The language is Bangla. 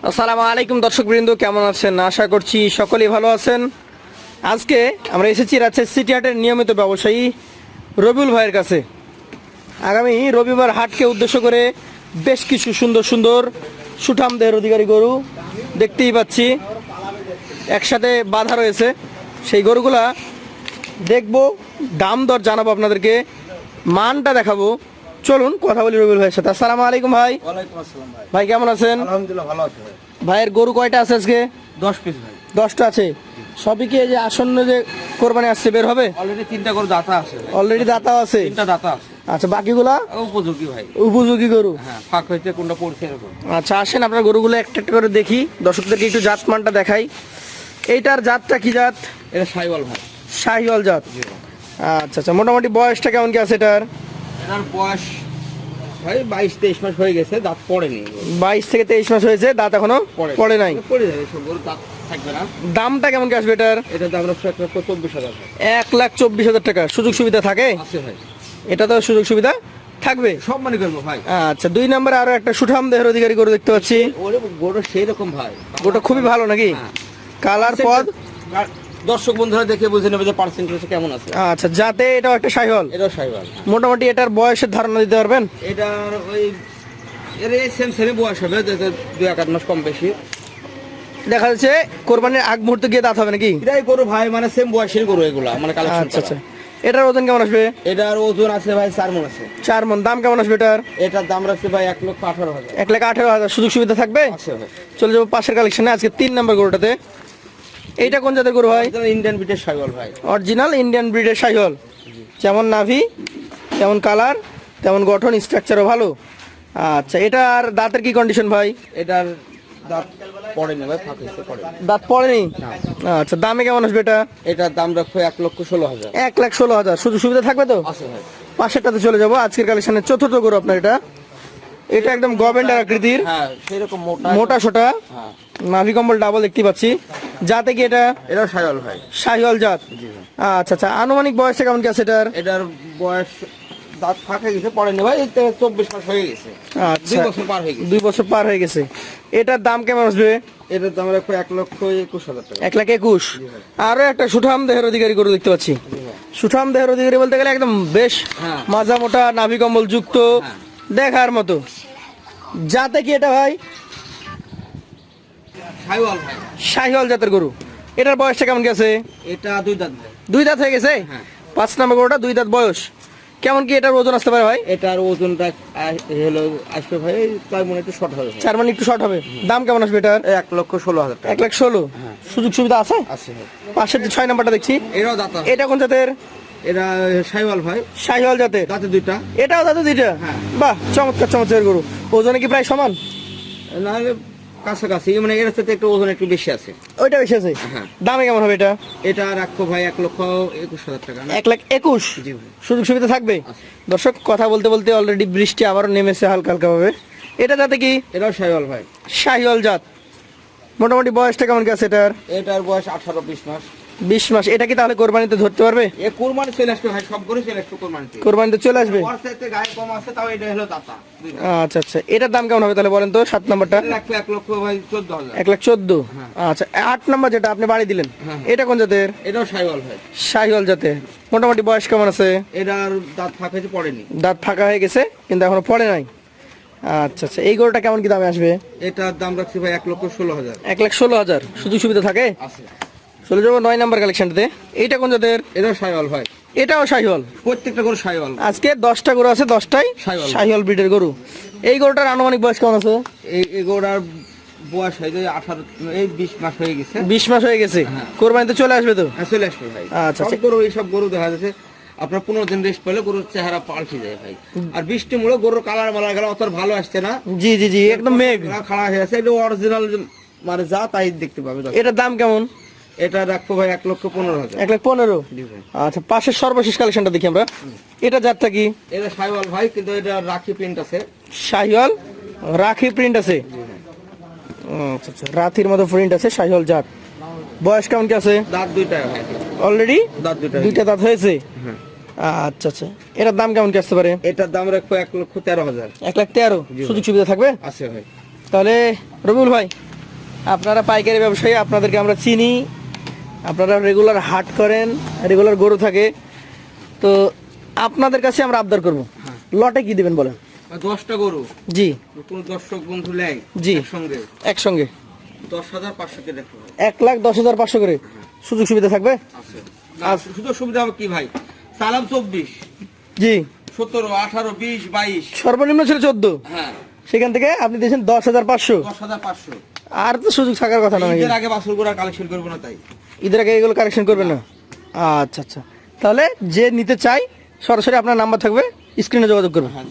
আসসালামু আলাইকুম দর্শকবৃন্দ, কেমন আছেন? আশা করছি সকলেই ভালো আছেন। আজকে আমরা এসেছি রাজশাহী সিটি হাটের নিয়মিত ব্যবসায়ী রবিউল ভাইয়ের কাছে। আগামী রবিবার হাটকে উদ্দেশ্য করে বেশ কিছু সুন্দর সুন্দর সুঠাম দেহের অধিকারী গরু দেখতেই পাচ্ছি, একসাথে বাঁধা রয়েছে। সেই গরুগুলা দেখবো, দাম দর জানাবো আপনাদেরকে, মানটা দেখাবো। চলুন কথা বলি রবিউল ভাইয়ের সাথে। আসসালামু আলাইকুম ভাই। ওয়ালাইকুম আসসালাম ভাই। ভাই কেমন আছেন? আলহামদুলিল্লাহ ভালো আছি ভাই। ভাইয়ের গরু কয়টা আছে আজকে? 10 পিস ভাই। 10টা আছে। সবই কি এই যে আসন্ন যে কোরবানি আসছে বের হবে? অলরেডি 3টা করে দাতা আছে ভাই। অলরেডি দাতাও আছে? 3টা দাতা আছে। আচ্ছা, বাকিগুলা উপযোগী ভাই। উপযোগী গরু। হ্যাঁ, ফাঁক হইতে কোনটা পড়ছে এরকম। আচ্ছা, আসেন আপনার গরুগুলো একটা একটা করে দেখি, দর্শকদেরকে একটু জাত মানটা দেখাই। এইটার জাতটা কি জাত? এটা সাইওয়াল ভাই। শাহিওয়াল জাত। জি ভাই। আচ্ছা আচ্ছা, মোটামুটি বয়সটা কেমন কি আছে এটার? এটার বয়স ভাই 22-23 মাস হয়ে গেছে, দাঁত পড়েনি। 22 থেকে 23 মাস হয়েছে, দাঁত এখনো পড়ে নাই। পড়ে যাবে সব গরু, দাঁত থাকবে না। দামটা কেমন কি আসবে এটার? এটার দাম রাখছে 1,24,000 ভাই। 1,24,000 টাকা। সুযোগ সুবিধা থাকে? আছে ভাই। এটা তো সুযোগ সুবিধা থাকবে। সব মানে করবো ভাই। আচ্ছা, 2 নম্বরে আরো একটা সুঠাম দেহের অধিকারী গরু দেখতে পাচ্ছি। ওরে গরু সেই রকম ভাই। গোটা খুবই ভালো নাকি? হ্যাঁ। কালার পদ? দর্শক বন্ধুরা দেখে বুঝে নেবে যে পার্সেন্টেজ কেমন আছে। আচ্ছা, যাতে এটাও একটা শাহিওয়াল। এটাও সাইওয়াল। মোটামুটি এটার বয়সের ধারণা দিতে পারবেন? এটার ওই এর সেম সেমই বয়স হবে, 2-1 মাস কম বেশি। দেখা যাচ্ছে কোরবানির আগ মুহূর্তে গিয়ে দাঁত হবে নাকি? এটাই গরু ভাই, মানে সেম বয়সের গরু এগুলা, মানে কালেকশন। আচ্ছা আচ্ছা, এটার ওজন কেমন আসবে? এটার ওজন আছে ভাই 4 মণ আছে। 4 মণ। দাম কেমন আসবে এটার? এটার দাম রাখছে ভাই 1,18,000। 1,18,000। সুযোগ সুবিধা থাকবে? আছে ভাই। চলে যাবো পাশের কালেকশনে, আজকে 3 নম্বর গরুটাতে। এইটা কোন জাতের গরু ভাই? ইন্ডিয়ান ব্রিটিশ সাইওয়াল ভাই। অরিজিনাল ইন্ডিয়ান ব্রিডের শাহিওয়াল। যেমন নাভি তেমন কালার তেমন গঠন, স্ট্রাকচারও ভালো। আচ্ছা, এটার দাঁতের কি কন্ডিশন ভাই? এটার দাঁত পড়েনি ভাই, ফাঁক হইতে পড়ে। দাঁত পড়েনি? আচ্ছা, দামে কেমন আসবে এটা? এটার দাম রাখছে 1,16,000। 1,16,000। সুযোগ সুবিধা থাকবে তো? আছে ভাই। পাশেরটাতে চলে যাবো, আজকের কালেকশনের চতুর্থ গরু আপনার এটা। এটা একদম গভেন্ডার আকৃতির, হ্যাঁ সেরকম মোটা মোটা সোটা, হ্যাঁ। নাভি কম্বল ডাবল দেখতে পাচ্ছি। যাতে কি এটা? এটাও সাইওয়াল ভাই। শাহিওয়াল জাত। জি ভাই। আচ্ছা আচ্ছা, আনুমানিক বয়সটা কেমন কি আছে এটার? এটার বয়স দাঁত ফাঁকা গেছে, পড়েনি ভাই। এতে 24 মাস হয়ে গেছে। আচ্ছা, 2 বছর পার হয়ে গেছে। 2 বছর পার হয়ে গেছে। এটার দাম কেমন আসবে? এটার দাম রাখবো 1,21,000 টাকা। 1,21,000। আরো একটা সুঠাম দেহের অধিকারী গরু দেখতে পাচ্ছি। সুঠাম দেহের অধিকারী বলতে গেলে একদম বেশ হ্যাঁ। মাজা মোটা, নাভি কম্বল যুক্ত, হ্যাঁ। দেখার মতো। যাতে কি এটা ভাই? সাইওয়াল ভাই। শাহিওয়াল জাতের গরু। এটার বয়সটা কেমন গেছে? এটা 2 দাঁত ভাই। 2 দাঁত হয়ে গেছে? হ্যাঁ। 5 নম্বর গরুটা 2 দাঁত বয়স। কেমন কি এটার ওজন আসতে পারে ভাই? এটার ওজনটা হলো আসবে ভাই 4 মণ, একটু শর্ট হবে। 4 মানে একটু শর্ট হবে। দাম কেমন আসবে এটার? 1,16,000 টাকা। 1,16,000। সুযোগ সুবিধা আছে? আছে ভাই। পাশের যে 6 নাম্বারটা দেখছি, এটাও দাঁতা। এটা কোন জাতের? এটা সাইওয়াল ভাই। শাহিওয়াল জাতের। দাঁতে 2টা। এটাও দাদু 2টা? হ্যাঁ। বাহ, চমৎকার চমৎকার গরু। ওজনে কি প্রায় সমান? না হলে কাছাকাছি, মানে এর সাথে একটু ওজন একটু বেশি আছে। ওইটা বেশি আছে? হ্যাঁ। দামে কেমন হবে এটা? এটা রাখবো ভাই 1,21,000 টাকা। 1,21,000। জি ভাই। সুযোগ সুবিধা থাকবে? আছে। দর্শক, কথা বলতে বলতে অলরেডি বৃষ্টি আবারও নেমেছে হালকা হালকা ভাবে। এটা যাতে কি? এটাও সাইওয়াল ভাই। শাহিওয়াল জাত। মোটামুটি বয়সটা কেমন কি আছে এটার? এটার বয়স 18-20 মাস। 20 মাস। এটা কি তাহলে কোরবানিতে ধরতে পারবে? এ কুরবানি চলে আসবে ভাই, সব করে চলে আসবে কুরবানিতে। কোরবানিতে চলে আসবে? ওর সাথে গায়ে কম আছে, তাও এটা হলো দাতা 2টা। আচ্ছা আচ্ছা, এটার দাম কেমন হবে তাহলে বলেন তো? 7 নাম্বারটা? রাখবো 1,00,000 ভাই, 14,000। 1,14,000। হ্যাঁ। আচ্ছা, 8 নাম্বার যেটা আপনি বাড়ি দিলেন, হ্যাঁ। এটা কোন জাতের? এটাও সাইওয়াল ভাই। শাহিওয়াল জাতের। মোটামুটি বয়স কেমন আছে? এটার দাঁত ফাঁকা হয়েছে, পড়েনি। দাঁত ফাঁকা হয়ে গেছে কিন্তু এখনো পড়ে নাই। আচ্ছা আচ্ছা, এই গরুটা কেমন কি দামে আসবে? এটার দাম রাখছি ভাই 1,16,000। 1,16,000। সুযোগ সুবিধা থাকে? আছে। চলে যাবো 9 নাম্বার কালেকশনটাতে। এইটা কোন জাতের? এটাও সাইওয়াল ভাই। এটাও শাহিওয়াল। প্রত্যেকটা গরু সাইওয়াল। আজকে 10টা গরু আছে, 10টাই শাহিওয়াল। শাহিওয়াল ব্রিডের গরু। এই গরুটার আনুমানিক বয়স কেমন আছে? এই গরুটার বয়স হয়েছে 20 মাস হয়ে গেছে। 20 মাস হয়ে গেছে। হ্যাঁ। কোরবানিতে চলে আসবে তো? হ্যাঁ, চলে আসবে ভাই। আচ্ছা, সব গরু, এইসব গরু দেখা যাচ্ছে আপনার 15 দিন রেস্ট পেলে গরুর চেহারা পাল্টে যায় ভাই। আর বৃষ্টি মূলে গরুর কালার মালার গেলে অত ভালো আসছে না। জি জি জি, একদম মেঘ। খাড়া হয়ে আছে। এটা অরিজিনাল মানে যা তাই দেখতে পাবে। এটার দাম কেমন? এটা রাখবো ভাই 1,15,000। 1,15,000। জি ভাই। আচ্ছা, পাশের সর্বশেষ কালেকশনটা দেখি আমরা। এটা জাতটা কি? এটা সাইওয়াল ভাই, কিন্তু এটা রাখি প্রিন্ট আছে। শাহিওয়াল রাখি প্রিন্ট আছে? আচ্ছা আচ্ছা, রাথির মতো প্রিন্ট আছে, শাহিওয়াল জাত। বয়স কেমন কি আছে? দাঁত 2টা ভাই। অলরেডি দাঁত 2টা। 2টা দাঁত হয়েছে? হ্যাঁ। আচ্ছা আচ্ছা, এটার দাম কেমন কি আসতে পারে? এটার দাম রাখবো 1,13,000। 1,13,000। জি ভাই। সুযোগ সুবিধা থাকবে? আছে ভাই। তাহলে রবিউল ভাই, আপনারা পাইকারি ব্যবসায়ী, আপনাদেরকে আমরা চিনি, আপনারা রেগুলার হাট করেন, রেগুলার গরু থাকে, তো আপনাদের কাছে আমরা আবদার করব, লটে কি দিবেন বলেন? 10টা গরু জি কোন দর্শক বন্ধু নেয় জি সঙ্গে একসঙ্গে 10,500 কে দেখো 1,10,500 করে সুযোগ সুবিধা থাকবে? আছে শুধু সুবিধা হবে কি ভাই, সালাম 24, জি 17, 18, 20, 22, সর্বনিম্ন ছিল 14, হ্যাঁ সেখান থেকে আপনি দিয়েছেন 10,500, 10,500। আর তো সুযোগ থাকার কথা না নাকি? ঈদের আগে বাছুর গরু কালেকশন করবো না তাই। ঈদের আগে এগুলো কারেকশন করবেন না? আচ্ছা আচ্ছা, তাহলে যে নিতে চাই সরাসরি আপনার নাম্বার থাকবে, স্ক্রিনে যোগাযোগ করবেন। হ্যাঁ